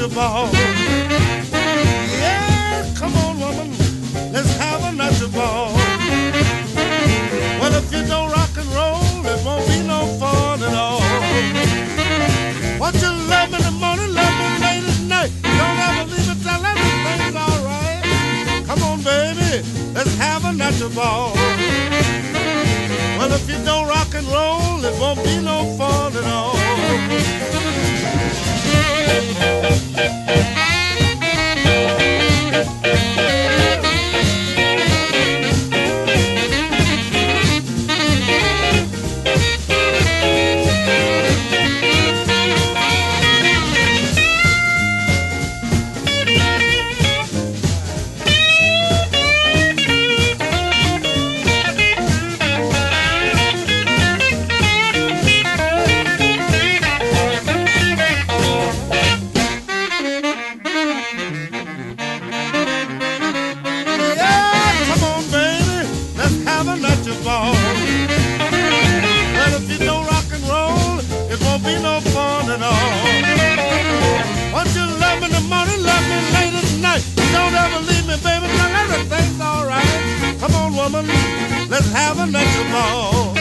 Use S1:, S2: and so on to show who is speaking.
S1: natural ball. Yeah, come on, woman, let's have a natural ball. Well, if you don't rock and roll, it won't be no fun at all. What you love me in the morning, love me late at night. Don't ever leave me till everything's alright. Come on, baby, let's have a natural ball. Well, if you don't rock and roll, it won't be no fun at all. Ball. Well, if you don't rock and roll, it won't be no fun at all. Once you love me in the morning, love me late at night. Don't ever leave me, baby, till everything's alright. Come on, woman, let's have a natural ball.